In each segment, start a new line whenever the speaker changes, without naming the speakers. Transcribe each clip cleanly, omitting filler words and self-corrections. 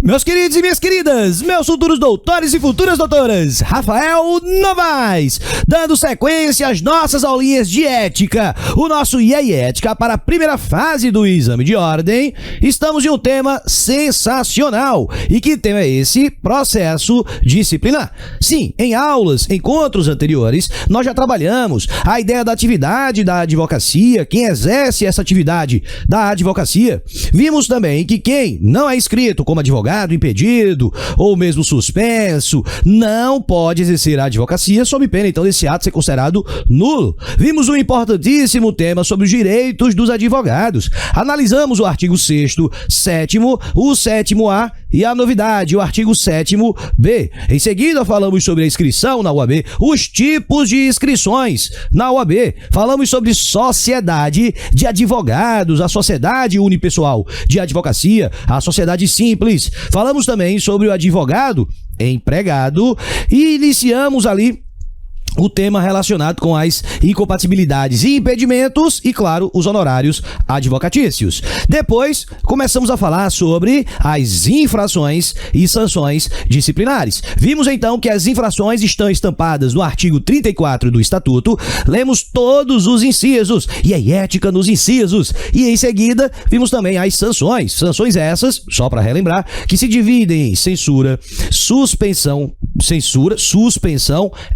Meus queridos e minhas queridas, meus futuros doutores e futuras doutoras, Rafael Novaes, dando sequência às nossas aulinhas de ética, o nosso IE Ética para a primeira fase do exame de ordem. Estamos em um tema sensacional. E que tema é esse? Processo disciplinar. Sim, em aulas, encontros anteriores, nós já trabalhamos a ideia da atividade da advocacia, quem exerce essa atividade da advocacia. Vimos também que quem não é inscrito como advogado, impedido ou mesmo suspenso, não pode exercer a advocacia sob pena, então, desse ato ser considerado nulo. Vimos um importantíssimo tema sobre os direitos dos advogados. Analisamos o artigo 6º, 7º, o 7º-A e a novidade, o artigo 7º-B. Em seguida, falamos sobre a inscrição na UAB, os tipos de inscrições na UAB. Falamos sobre sociedade de advogados, a sociedade unipessoal de advocacia, a sociedade simples. Falamos também sobre o advogado empregado e iniciamos ali o tema relacionado com as incompatibilidades e impedimentos e, claro, os honorários advocatícios. Depois, começamos a falar sobre as infrações e sanções disciplinares. Vimos, então, que as infrações estão estampadas no artigo 34 do Estatuto. Lemos todos os incisos e a ética nos incisos. E, em seguida, vimos também as sanções. Sanções essas, só para relembrar, que se dividem em censura, suspensão,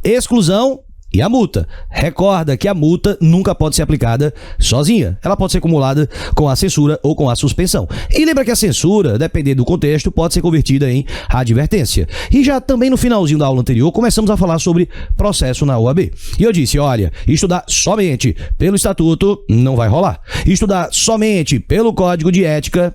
exclusão e a multa. Recorda que a multa nunca pode ser aplicada sozinha. Ela pode ser acumulada com a censura ou com a suspensão. E lembra que a censura, dependendo do contexto, pode ser convertida em advertência. E já também no finalzinho da aula anterior, começamos a falar sobre processo na UAB. E eu disse, olha, estudar somente pelo Estatuto não vai rolar. Estudar somente pelo Código de Ética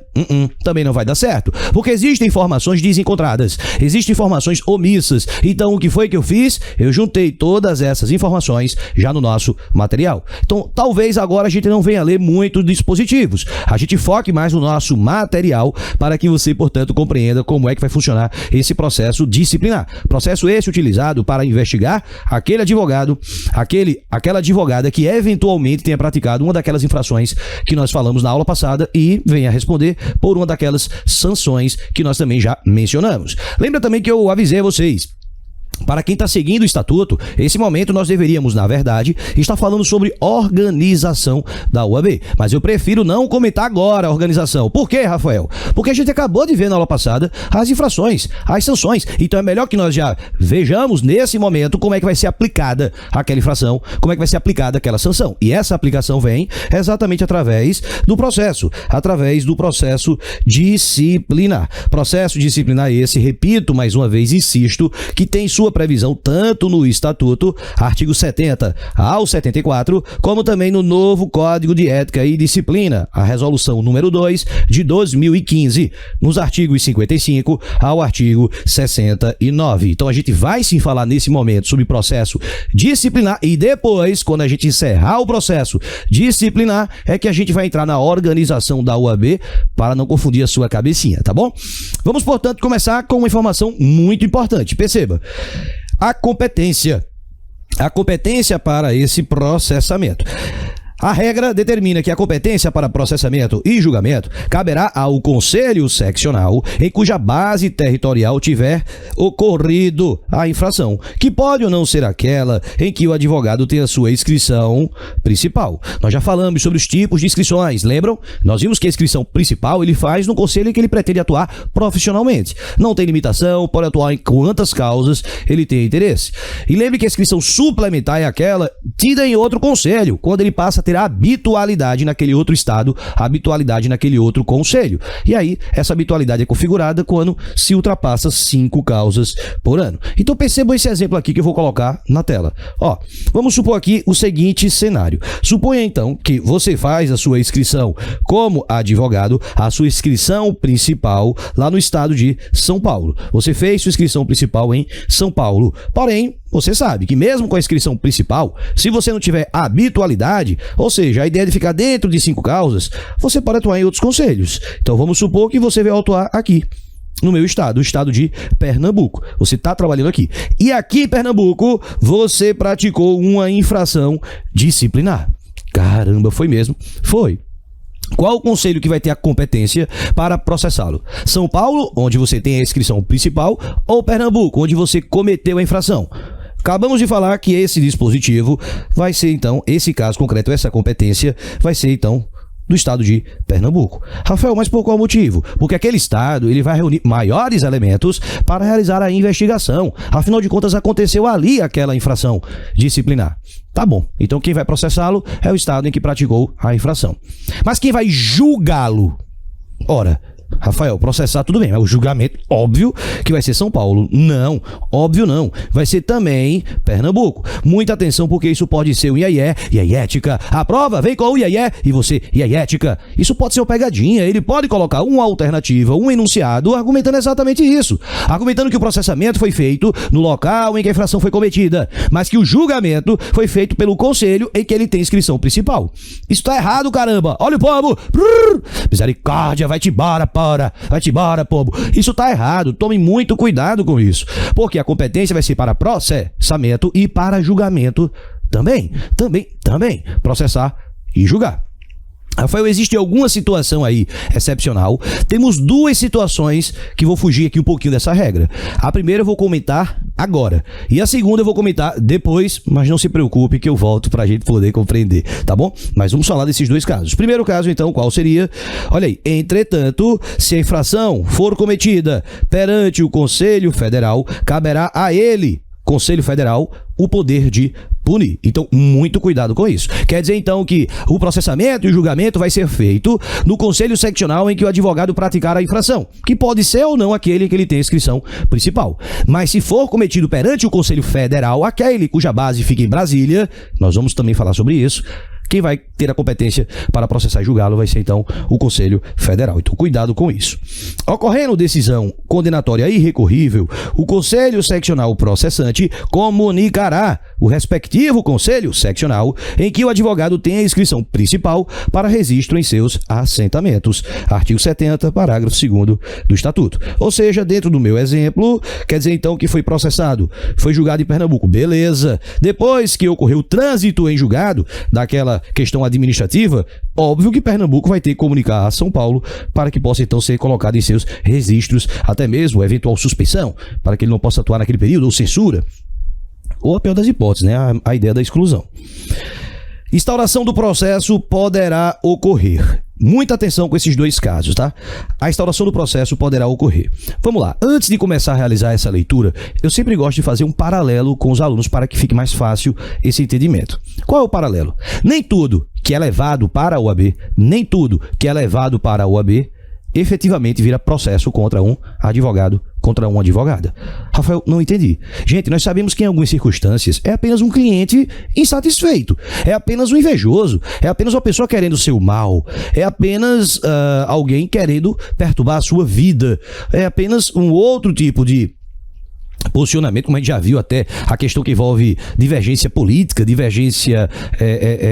também não vai dar certo. Porque existem informações desencontradas, existem informações omissas. Então, o que foi que eu fiz? Eu juntei todas essas informações já no nosso material. Então, talvez agora a gente não venha ler muitos dispositivos. A gente foque mais no nosso material para que você, portanto, compreenda como é que vai funcionar esse processo disciplinar. Processo esse utilizado para investigar aquele advogado, aquela advogada que eventualmente tenha praticado uma daquelas infrações que nós falamos na aula passada e venha responder por uma daquelas sanções que nós também já mencionamos. Lembra também que eu avisei a vocês, para quem está seguindo o Estatuto, esse momento nós deveríamos, na verdade, estar falando sobre organização da UAB. Mas eu prefiro não comentar agora a organização. Por quê, Rafael? Porque a gente acabou de ver na aula passada as infrações, as sanções. Então é melhor que nós já vejamos nesse momento como é que vai ser aplicada aquela infração, como é que vai ser aplicada aquela sanção. E essa aplicação vem exatamente através do processo disciplinar. Processo disciplinar esse, repito mais uma vez, insisto, que tem sua previsão tanto no Estatuto, artigo 70 ao 74, como também no novo Código de Ética e Disciplina, a resolução número 2 de 2015, nos artigos 55 ao artigo 69. Então a gente vai sim falar nesse momento sobre processo disciplinar e depois, quando a gente encerrar o processo disciplinar, é que a gente vai entrar na organização da UAB para não confundir a sua cabecinha, tá bom? Vamos, portanto, começar com uma informação muito importante. Perceba, a competência para esse processamento. A regra determina que a competência para processamento e julgamento caberá ao Conselho Seccional em cuja base territorial tiver ocorrido a infração, que pode ou não ser aquela em que o advogado tem a sua inscrição principal. Nós já falamos sobre os tipos de inscrições, lembram? Nós vimos que a inscrição principal ele faz no conselho em que ele pretende atuar profissionalmente. Não tem limitação, pode atuar em quantas causas ele tem interesse. E lembre que a inscrição suplementar é aquela tida em outro conselho, quando ele passa a ter habitualidade naquele outro estado, habitualidade naquele outro conselho. E aí, essa habitualidade é configurada quando se ultrapassa 5 causas por ano. Então percebam esse exemplo aqui que eu vou colocar na tela. Ó, vamos supor aqui o seguinte cenário. Suponha então que você faz a sua inscrição como advogado, a sua inscrição principal lá no estado de São Paulo. Você fez sua inscrição principal em São Paulo. Porém, você sabe que mesmo com a inscrição principal, se você não tiver habitualidade, ou seja, a ideia de ficar dentro de 5 causas, você pode atuar em outros conselhos. Então vamos supor que você vai atuar aqui no meu estado, o estado de Pernambuco. Você está trabalhando aqui. E aqui em Pernambuco, você praticou uma infração disciplinar. Caramba, foi mesmo? Foi. Qual o conselho que vai ter a competência para processá-lo? São Paulo, onde você tem a inscrição principal, ou Pernambuco, onde você cometeu a infração? Acabamos de falar que esse dispositivo vai ser, então, esse caso concreto, essa competência vai ser, então, do estado de Pernambuco. Rafael, mas por qual motivo? Porque aquele estado ele vai reunir maiores elementos para realizar a investigação. Afinal de contas, aconteceu ali aquela infração disciplinar. Tá bom, então quem vai processá-lo é o estado em que praticou a infração. Mas quem vai julgá-lo? Ora, Rafael, processar tudo bem, mas o julgamento, óbvio que vai ser São Paulo. Não, óbvio não. Vai ser também Pernambuco. Muita atenção, porque isso pode ser um iaiética. A prova vem com o iaié e você, iaiética. Isso pode ser uma pegadinha. Ele pode colocar uma alternativa, um enunciado, argumentando exatamente isso. Argumentando que o processamento foi feito no local em que a infração foi cometida, mas que o julgamento foi feito pelo conselho em que ele tem inscrição principal. Isso tá errado, caramba. Olha o povo. Misericórdia, vai-te embora, vai-te embora, povo. Isso tá errado. Tome muito cuidado com isso. Porque a competência vai ser para processamento e para julgamento também. Processar e julgar. Rafael, existe alguma situação aí excepcional? Temos duas situações que vou fugir aqui um pouquinho dessa regra. A primeira eu vou comentar agora. E a segunda eu vou comentar depois, mas não se preocupe que eu volto pra gente poder compreender, tá bom? Mas vamos falar desses dois casos. Primeiro caso, então, qual seria? Olha aí, entretanto, se a infração for cometida perante o Conselho Federal, caberá a ele, Conselho Federal, o poder de punir. Então, muito cuidado com isso. Quer dizer, então, que o processamento e o julgamento vai ser feito no Conselho Seccional em que o advogado praticar a infração, que pode ser ou não aquele que ele tem a inscrição principal. Mas se for cometido perante o Conselho Federal, aquele cuja base fica em Brasília, nós vamos também falar sobre isso, quem vai ter a competência para processar e julgá-lo vai ser, então, o Conselho Federal. Então, cuidado com isso. Ocorrendo decisão condenatória irrecorrível, o Conselho Seccional processante comunicará o respectivo Conselho Seccional em que o advogado tem a inscrição principal para registro em seus assentamentos. Artigo 70, parágrafo 2º do Estatuto. Ou seja, dentro do meu exemplo, quer dizer, então, que foi processado, foi julgado em Pernambuco. Beleza. Depois que ocorreu o trânsito em julgado daquela questão administrativa, óbvio que Pernambuco vai ter que comunicar a São Paulo para que possa então ser colocado em seus registros, até mesmo eventual suspeição, para que ele não possa atuar naquele período, ou censura, ou a pior das hipóteses, né? A ideia da exclusão. Instauração do processo poderá ocorrer. Muita atenção com esses dois casos, tá? A instauração do processo poderá ocorrer. Vamos lá. Antes de começar a realizar essa leitura, eu sempre gosto de fazer um paralelo com os alunos para que fique mais fácil esse entendimento. Qual é o paralelo? Nem tudo que é levado para a OAB, efetivamente vira processo contra um advogado, contra uma advogada. Rafael, não entendi. Gente, nós sabemos que em algumas circunstâncias é apenas um cliente insatisfeito, é apenas um invejoso, é apenas uma pessoa querendo o seu mal, é apenas alguém querendo perturbar a sua vida, é apenas um outro tipo de posicionamento, como a gente já viu até a questão que envolve divergência política, divergência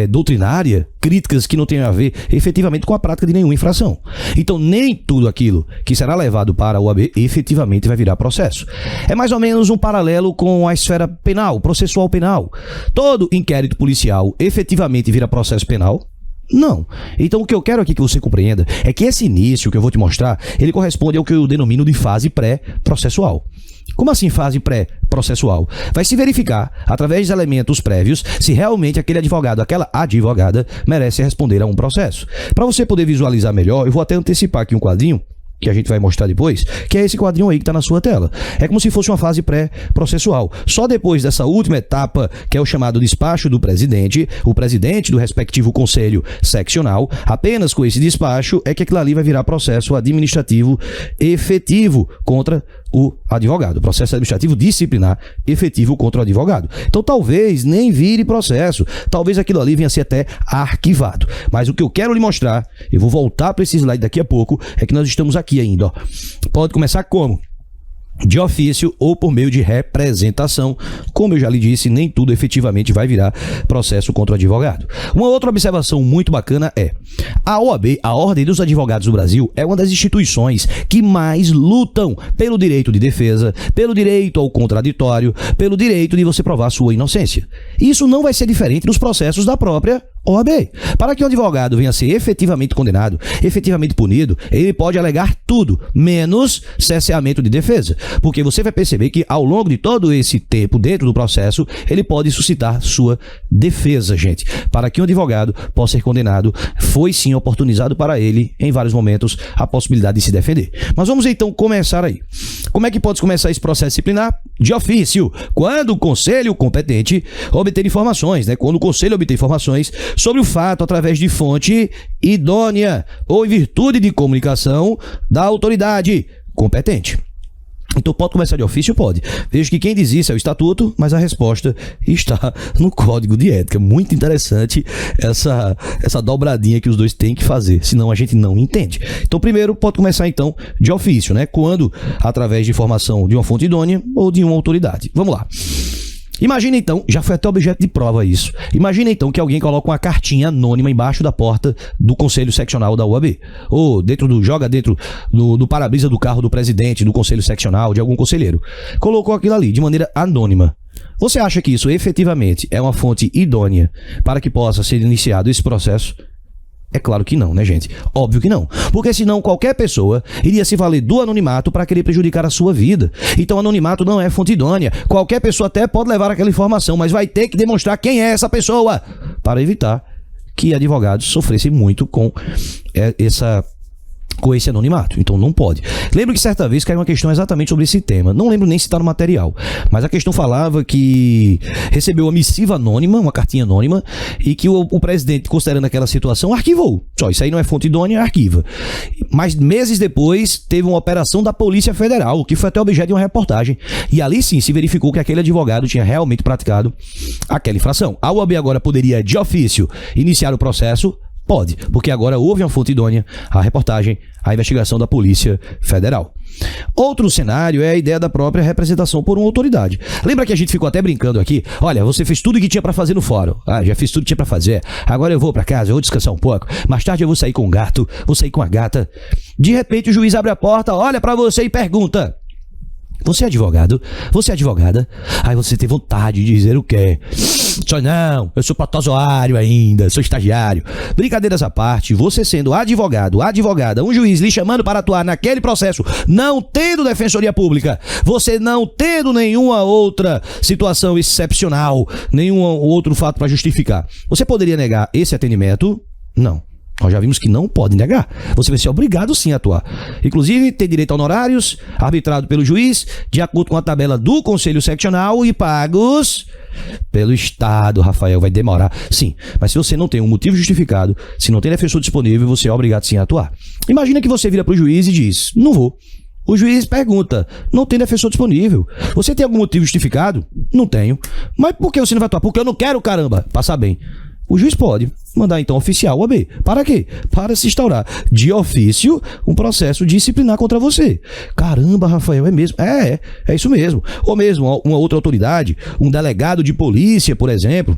doutrinária, críticas que não têm a ver efetivamente com a prática de nenhuma infração. Então, nem tudo aquilo que será levado para a OAB efetivamente vai virar processo. É mais ou menos um paralelo com a esfera penal, processual penal. Todo inquérito policial efetivamente vira processo penal? Não. Então o que eu quero aqui que você compreenda é que esse início que eu vou te mostrar, ele corresponde ao que eu denomino de fase pré-processual. Como assim fase pré-processual? Vai se verificar, através de elementos prévios, se realmente aquele advogado, aquela advogada, merece responder a um processo. Para você poder visualizar melhor, eu vou até antecipar aqui um quadrinho, que a gente vai mostrar depois, que é esse quadrinho aí que está na sua tela. É como se fosse uma fase pré-processual. Só depois dessa última etapa, que é o chamado despacho do presidente, o presidente do respectivo conselho seccional, apenas com esse despacho é que aquilo ali vai virar processo administrativo efetivo contra o advogado. Processo administrativo disciplinar efetivo contra o advogado. Então talvez nem vire processo, talvez aquilo ali venha a ser até arquivado. Mas o que eu quero lhe mostrar, eu vou voltar para esse slide daqui a pouco, é que nós estamos aqui ainda, ó. Pode começar como? De ofício ou por meio de representação. Como eu já lhe disse, nem tudo efetivamente vai virar processo contra o advogado. Uma outra observação muito bacana é: A OAB, a Ordem dos Advogados do Brasil, é uma das instituições que mais lutam pelo direito de defesa, pelo direito ao contraditório, pelo direito de você provar sua inocência. Isso não vai ser diferente nos processos da própria OAB. Para que um advogado venha a ser efetivamente condenado, efetivamente punido, ele pode alegar tudo, menos cerceamento de defesa. Porque você vai perceber que ao longo de todo esse tempo dentro do processo, ele pode suscitar sua defesa, gente. Para que um advogado possa ser condenado, foi sim oportunizado para ele, em vários momentos, a possibilidade de se defender. Mas vamos então começar aí. Como é que pode começar esse processo disciplinar? De ofício, quando o conselho competente obter informações, Quando o conselho obter informações sobre o fato através de fonte idônea ou em virtude de comunicação da autoridade competente. Então pode começar de ofício? Pode. Veja que quem diz isso é o estatuto, mas a resposta está no código de ética. Muito interessante essa dobradinha que os dois têm que fazer, senão a gente não entende. Então primeiro pode começar então de ofício, Quando através de informação de uma fonte idônea ou de uma autoridade. Vamos lá. Imagina então, já foi até objeto de prova isso, imagina então que alguém coloca uma cartinha anônima embaixo da porta do Conselho Seccional da UAB, ou joga dentro do para-brisa do carro do presidente do Conselho Seccional, de algum conselheiro. Colocou aquilo ali de maneira anônima. Você acha que isso efetivamente é uma fonte idônea para que possa ser iniciado esse processo? É claro que não, gente? Óbvio que não. Porque senão qualquer pessoa iria se valer do anonimato para querer prejudicar a sua vida. Então anonimato não é fonte idônea. Qualquer pessoa até pode levar aquela informação, mas vai ter que demonstrar quem é essa pessoa para evitar que advogados sofressem muito com esse anonimato. Então não pode. Lembro que certa vez caiu uma questão exatamente sobre esse tema. Não lembro nem se está no material, mas a questão falava que recebeu uma missiva anônima, uma cartinha anônima, e que o presidente, considerando aquela situação, arquivou. Só isso aí não é fonte idônea, arquiva. Mas meses depois teve uma operação da Polícia Federal, que foi até objeto de uma reportagem, e ali sim se verificou que aquele advogado tinha realmente praticado aquela infração. A UAB agora poderia, de ofício, iniciar o processo. Pode, porque agora houve uma fonte idônea, a reportagem, a investigação da Polícia Federal. Outro cenário é a ideia da própria representação por uma autoridade. Lembra que a gente ficou até brincando aqui? Olha, você fez tudo o que tinha pra fazer no fórum. Já fiz tudo que tinha pra fazer. Agora eu vou pra casa, eu vou descansar um pouco. Mais tarde eu vou sair com um gato, vou sair com a gata. De repente o juiz abre a porta, olha pra você e pergunta: você é advogado? Você é advogada? Aí você tem vontade de dizer o quê? Só não, eu sou protozoário ainda, sou estagiário. Brincadeiras à parte, você sendo advogado, advogada, um juiz lhe chamando para atuar naquele processo, não tendo defensoria pública, você não tendo nenhuma outra situação excepcional, nenhum outro fato para justificar, você poderia negar esse atendimento? Não. Nós já vimos que não pode negar. Você vai ser obrigado sim a atuar. Inclusive, ter direito a honorários, arbitrado pelo juiz, de acordo com a tabela do Conselho Seccional e pagos pelo Estado. Rafael, vai demorar. Sim, mas se você não tem um motivo justificado, se não tem defensor disponível, você é obrigado sim a atuar. Imagina que você vira para o juiz e diz: não vou. O juiz pergunta: não tem defensor disponível. Você tem algum motivo justificado? Não tenho. Mas por que você não vai atuar? Porque eu não quero, caramba. Passa bem. O juiz pode mandar então oficial OAB. Para quê? Para se instaurar de ofício um processo disciplinar contra você. Caramba, Rafael, é mesmo? É isso mesmo. Ou mesmo uma outra autoridade, um delegado de polícia, por exemplo.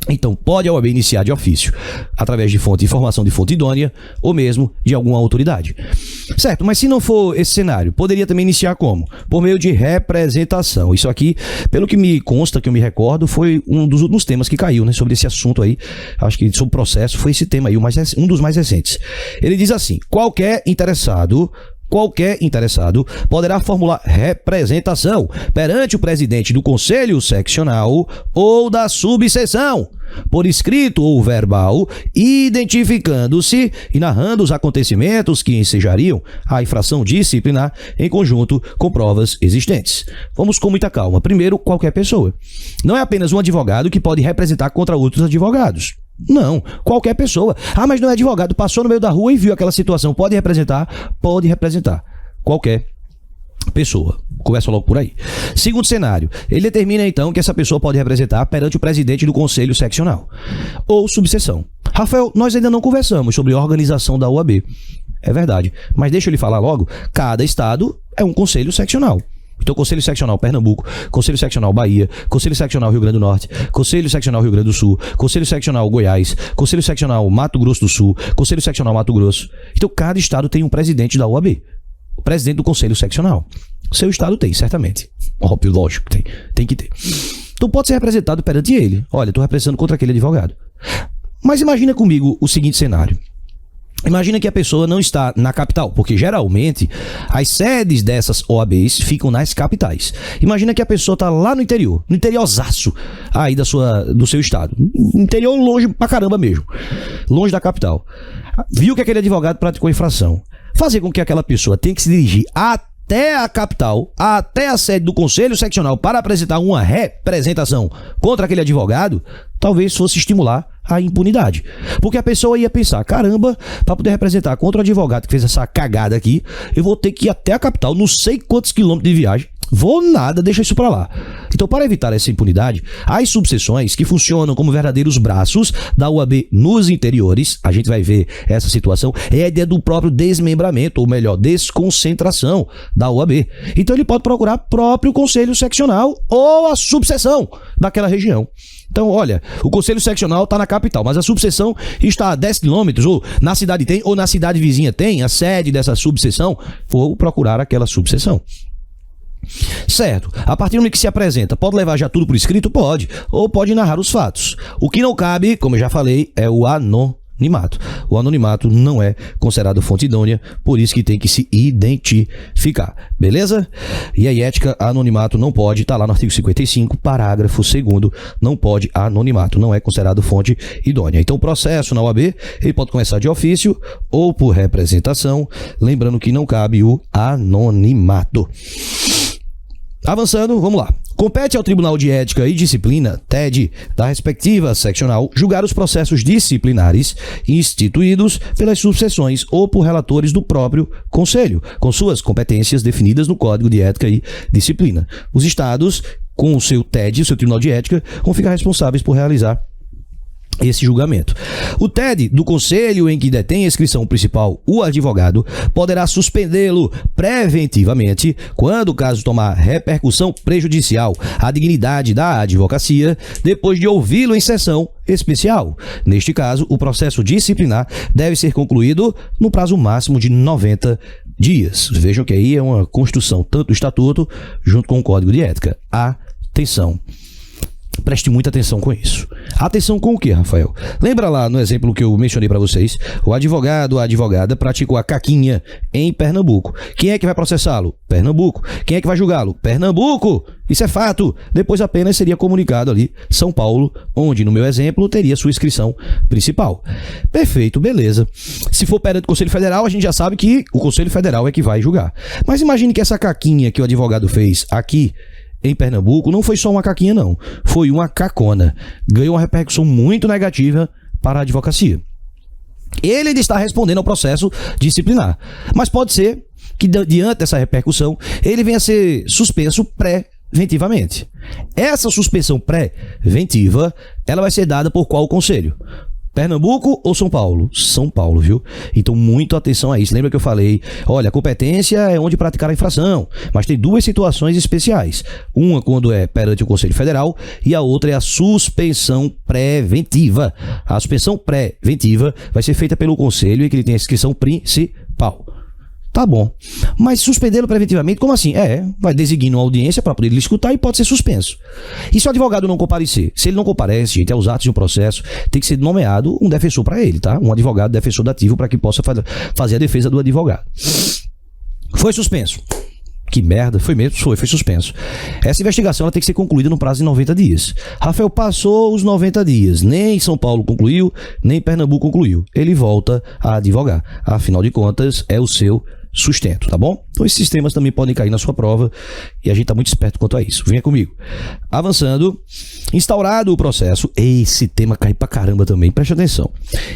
Então, pode a OAB iniciar de ofício, através de informação de fonte idônea, ou mesmo de alguma autoridade. Certo, mas se não for esse cenário, poderia também iniciar como? Por meio de representação. Isso aqui, pelo que me consta, que eu me recordo, foi um dos últimos temas que caiu, sobre esse assunto aí. Acho que sobre o processo foi esse tema aí, um dos mais recentes. Ele diz assim: qualquer interessado poderá formular representação perante o presidente do Conselho Seccional ou da subseção, por escrito ou verbal, identificando-se e narrando os acontecimentos que ensejariam a infração disciplinar em conjunto com provas existentes. Vamos com muita calma. Primeiro, qualquer pessoa. Não é apenas um advogado que pode representar contra outros advogados. Não, qualquer pessoa. Mas não é advogado, passou no meio da rua e viu aquela situação. Pode representar? Pode representar. Qualquer pessoa. Começa logo por aí. Segundo cenário, ele determina então que essa pessoa pode representar perante o presidente do Conselho Seccional ou subseção. Rafael, nós ainda não conversamos sobre a organização da OAB. É verdade, mas deixa eu lhe falar logo, cada estado é um Conselho Seccional. Então, Conselho Seccional Pernambuco, Conselho Seccional Bahia, Conselho Seccional Rio Grande do Norte, Conselho Seccional Rio Grande do Sul, Conselho Seccional Goiás, Conselho Seccional Mato Grosso do Sul, Conselho Seccional Mato Grosso. Então, cada estado tem um presidente da OAB, o presidente do Conselho Seccional. Seu estado tem, certamente. Óbvio, lógico que tem que ter. Então, pode ser representado perante ele. Olha, estou representando contra aquele advogado. Mas imagina comigo o seguinte cenário. Imagina que a pessoa não está na capital, porque geralmente as sedes dessas OABs ficam nas capitais. Imagina que a pessoa está lá no interiorzaço aí do seu estado. Interior longe pra caramba mesmo, longe da capital. Viu que aquele advogado praticou infração. Fazer com que aquela pessoa tenha que se dirigir até a capital, até a sede do Conselho Seccional para apresentar uma representação contra aquele advogado, talvez fosse estimular a impunidade. Porque a pessoa ia pensar, caramba, para poder representar contra o advogado que fez essa cagada aqui, eu vou ter que ir até a capital, não sei quantos quilômetros de viagem, vou nada, deixa isso para lá. Então, para evitar essa impunidade, as subseções que funcionam como verdadeiros braços da UAB nos interiores, a gente vai ver essa situação, é a ideia do próprio desmembramento, ou melhor, desconcentração da UAB. Então, ele pode procurar próprio conselho seccional ou a subseção daquela região. Então, olha, o Conselho Seccional está na capital, mas a subseção está a 10 quilômetros, ou na cidade tem, ou na cidade vizinha tem, a sede dessa subseção, vou procurar aquela subseção. Certo, a partir do momento que se apresenta, pode levar já tudo por escrito? Pode, ou pode narrar os fatos. O que não cabe, como eu já falei, é o anonimato. O anonimato não é considerado fonte idônea, por isso que tem que se identificar, beleza? E a ética, anonimato não pode, tá lá no artigo 55, parágrafo 2º, não pode anonimato, não é considerado fonte idônea. Então o processo na OAB, ele pode começar de ofício ou por representação, lembrando que não cabe o anonimato. Avançando, vamos lá. Compete ao Tribunal de Ética e Disciplina, TED, da respectiva seccional, julgar os processos disciplinares instituídos pelas subseções ou por relatores do próprio Conselho, com suas competências definidas no Código de Ética e Disciplina. Os estados, com o seu TED, o seu Tribunal de Ética, vão ficar responsáveis por realizar esse julgamento. O TED do Conselho em que detém a inscrição principal, o advogado, poderá suspendê-lo preventivamente quando o caso tomar repercussão prejudicial à dignidade da advocacia, depois de ouvi-lo em sessão especial. Neste caso, o processo disciplinar deve ser concluído no prazo máximo de 90 dias. Vejam que aí é uma construção tanto do Estatuto junto com o Código de Ética. Atenção. Preste muita atenção com isso. Atenção com o que, Rafael? Lembra lá no exemplo que eu mencionei para vocês? O advogado ou a advogada praticou a caquinha em Pernambuco. Quem é que vai processá-lo? Pernambuco. Quem é que vai julgá-lo? Pernambuco. Isso é fato. Depois apenas seria comunicado ali São Paulo, onde, no meu exemplo, teria sua inscrição principal. Perfeito, beleza. Se for perante o Conselho Federal, a gente já sabe que o Conselho Federal é que vai julgar. Mas imagine que essa caquinha que o advogado fez aqui em Pernambuco não foi só uma caquinha, não. Foi uma cacona. Ganhou uma repercussão muito negativa para a advocacia. Ele ainda está respondendo ao processo disciplinar. Mas pode ser que, diante dessa repercussão, ele venha a ser suspenso preventivamente. Essa suspensão preventiva, ela vai ser dada por qual conselho? Pernambuco ou São Paulo? São Paulo, viu? Então, muito atenção a isso. Lembra que eu falei, olha, a competência é onde praticar a infração, mas tem duas situações especiais. Uma quando é perante o Conselho Federal e a outra é a suspensão preventiva. A suspensão preventiva vai ser feita pelo Conselho e que ele tem a inscrição principal. Tá bom. Mas suspendê-lo preventivamente, como assim? Vai designar uma audiência para poder lhe escutar e pode ser suspenso. E se o advogado não comparecer? Se ele não comparece, gente, aos atos de um processo, tem que ser nomeado um defensor para ele, tá? Um advogado defensor dativo para que possa fazer a defesa do advogado. Foi suspenso. Que merda, foi mesmo? Foi suspenso. Essa investigação ela tem que ser concluída no prazo de 90 dias. Rafael passou os 90 dias, nem São Paulo concluiu, nem Pernambuco concluiu. Ele volta a advogar. Afinal de contas, é o seu sustento, tá bom? Então esses temas também podem cair na sua prova e a gente tá muito esperto quanto a isso. Venha comigo. Avançando, instaurado o processo, esse tema cai pra caramba também, preste atenção.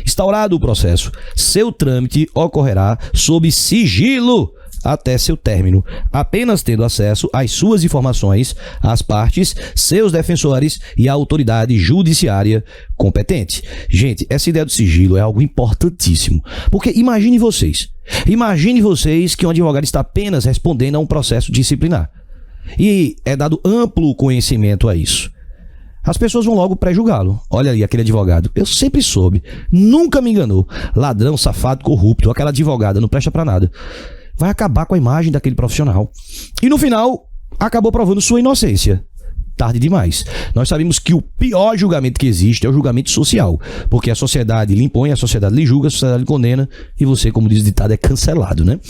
Instaurado o processo, seu trâmite ocorrerá sob sigilo até seu término, apenas tendo acesso às suas informações, às partes, seus defensores e à autoridade judiciária competente. Gente, essa ideia do sigilo é algo importantíssimo, porque imagine vocês que um advogado está apenas respondendo a um processo disciplinar. e é dado amplo conhecimento a isso, as pessoas vão logo pré-julgá-lo. Olha ali, aquele advogado. Eu sempre soube, nunca me enganou. Ladrão, safado, corrupto, aquela advogada não presta pra nada. Vai acabar com a imagem daquele profissional. E no final, acabou provando sua inocência. Tarde demais. Nós sabemos que o pior julgamento que existe é o julgamento social, porque a sociedade lhe impõe, a sociedade lhe julga, a sociedade lhe condena, e você, como diz o ditado, é cancelado, né?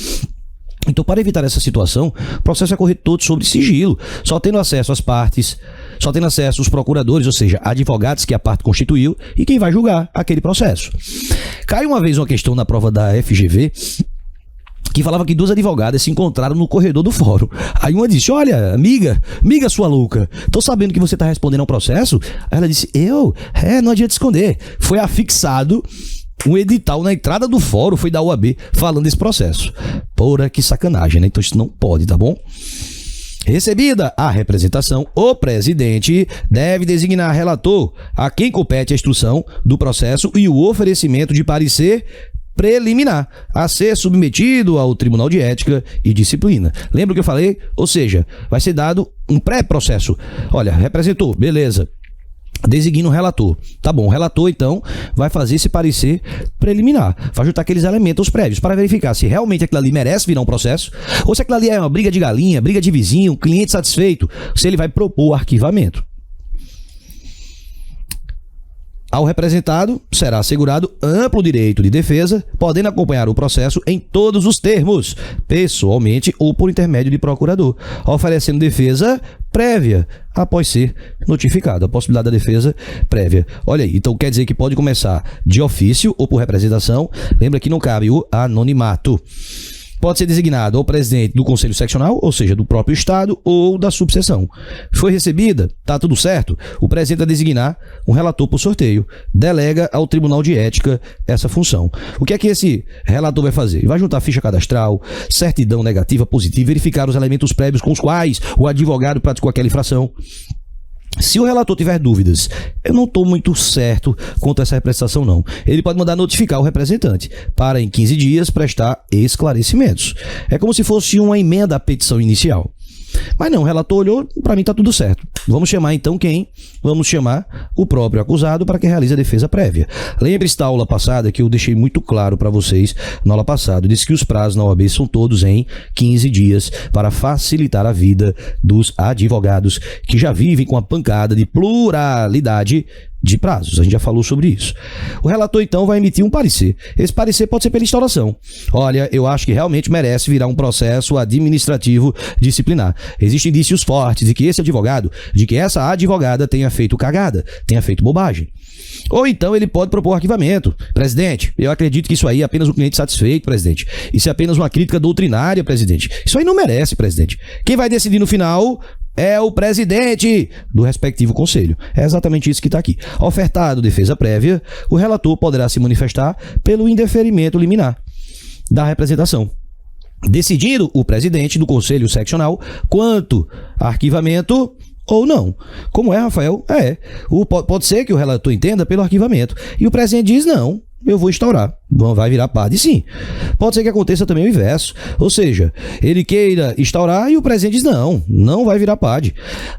Então, para evitar essa situação, o processo vai correr todo sobre sigilo, só tendo acesso às partes, só tendo acesso os procuradores, ou seja, advogados que a parte constituiu e quem vai julgar aquele processo. Caiu uma vez uma questão na prova da FGV que falava que duas advogadas se encontraram no corredor do fórum. Aí uma disse: olha, amiga sua louca, tô sabendo que você tá respondendo ao processo. Aí ela disse: não adianta esconder. Foi afixado um edital na entrada do fórum, foi da UAB, falando desse processo. Porra, que sacanagem, né? Então isso não pode, tá bom? Recebida a representação, o presidente deve designar relator a quem compete a instrução do processo e o oferecimento de parecer preliminar a ser submetido ao Tribunal de Ética e Disciplina. Lembra o que eu falei? Ou seja, vai ser dado um pré-processo. Olha, representou, beleza. Designa um relator. Tá bom, o relator então vai fazer esse parecer preliminar, vai juntar aqueles elementos prévios para verificar se realmente aquilo ali merece virar um processo ou se aquilo ali é uma briga de galinha, briga de vizinho, cliente satisfeito, se ele vai propor o arquivamento. Ao representado será assegurado amplo direito de defesa, podendo acompanhar o processo em todos os termos, pessoalmente ou por intermédio de procurador, oferecendo defesa prévia após ser notificado. A possibilidade da defesa prévia. Olha aí, então quer dizer que pode começar de ofício ou por representação. Lembra que não cabe o anonimato. Pode ser designado ao presidente do Conselho Seccional, ou seja, do próprio Estado ou da subseção. Foi recebida, tá tudo certo, o presidente vai designar um relator por sorteio, delega ao Tribunal de Ética essa função. O que é que esse relator vai fazer? Vai juntar ficha cadastral, certidão negativa, positiva, verificar os elementos prévios com os quais o advogado praticou aquela infração. Se o relator tiver dúvidas, eu não estou muito certo quanto a essa representação não. Ele pode mandar notificar o representante para em 15 dias prestar esclarecimentos. É como se fosse uma emenda à petição inicial. Mas não, o relator olhou, para mim está tudo certo. Vamos chamar então quem? Vamos chamar o próprio acusado para que realize a defesa prévia. Lembre-se da aula passada que eu deixei muito claro para vocês na aula passada. Eu disse que os prazos na OAB são todos em 15 dias para facilitar a vida dos advogados que já vivem com a pancada de pluralidade de prazos. A gente já falou sobre isso. O relator, então, vai emitir um parecer. Esse parecer pode ser pela instauração. Olha, eu acho que realmente merece virar um processo administrativo disciplinar. Existem indícios fortes de que esse advogado, de que essa advogada tenha feito cagada, tenha feito bobagem. Ou então ele pode propor arquivamento. Presidente, eu acredito que isso aí é apenas um cliente satisfeito, presidente. Isso é apenas uma crítica doutrinária, presidente. Isso aí não merece, presidente. Quem vai decidir no final é o presidente do respectivo conselho. É exatamente isso que está aqui. Ofertado defesa prévia, o relator poderá se manifestar pelo indeferimento liminar da representação, decidindo o presidente do conselho seccional quanto arquivamento ou não. Como é, Rafael? Pode ser que o relator entenda pelo arquivamento e o presidente diz não, eu vou instaurar. Vai virar PAD, sim. Pode ser que aconteça também o inverso. Ou seja, ele queira instaurar e o presidente diz não vai virar PAD.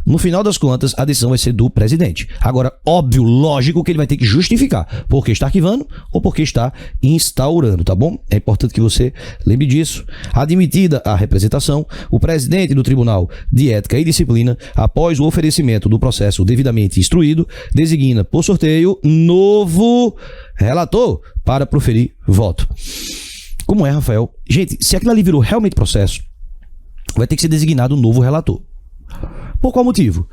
No final das contas, a decisão vai ser do presidente. Agora, óbvio, lógico que ele vai ter que justificar porque está arquivando ou porque está instaurando, tá bom? É importante que você lembre disso. Admitida a representação, o presidente do Tribunal de Ética e Disciplina, após o oferecimento do processo devidamente instruído, designa por sorteio novo relator para proferir voto. Como é, Rafael? Gente, se aquilo ali virou realmente processo, vai ter que ser designado um novo relator. Por qual motivo?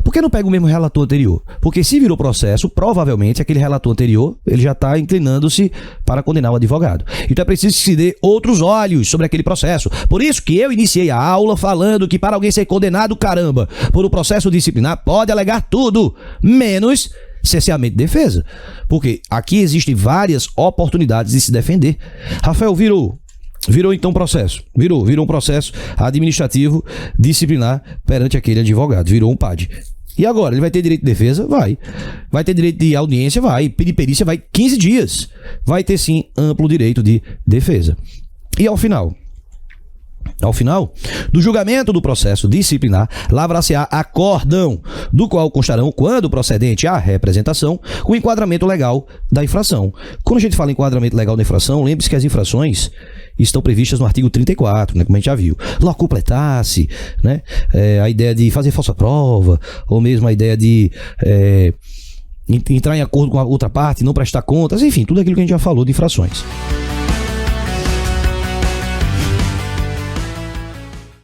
Por que não pega o mesmo relator anterior? Porque se virou processo, provavelmente aquele relator anterior, ele já está inclinando-se para condenar o advogado. Então é preciso que se dê outros olhos sobre aquele processo. Por isso que eu iniciei a aula falando que para alguém ser condenado, caramba, por um processo disciplinar, pode alegar tudo, menos cerceamento de defesa. Porque aqui existem várias oportunidades de se defender. Rafael, virou então processo. Virou um processo administrativo disciplinar perante aquele advogado. Virou um PAD. E agora? Ele vai ter direito de defesa? Vai. Vai ter direito de audiência? Vai. Pedir perícia? Vai. 15 dias. Vai ter sim amplo direito de defesa. E ao final, Ao final do julgamento do processo disciplinar, lavrar-se-á acórdão, do qual constarão, quando procedente à representação, o enquadramento legal da infração. Quando a gente fala em enquadramento legal da infração, lembre-se que as infrações estão previstas no artigo 34, né, como a gente já viu. Locupletar-se, né, a ideia de fazer falsa prova, ou mesmo a ideia de entrar em acordo com a outra parte, não prestar contas, enfim, tudo aquilo que a gente já falou de infrações.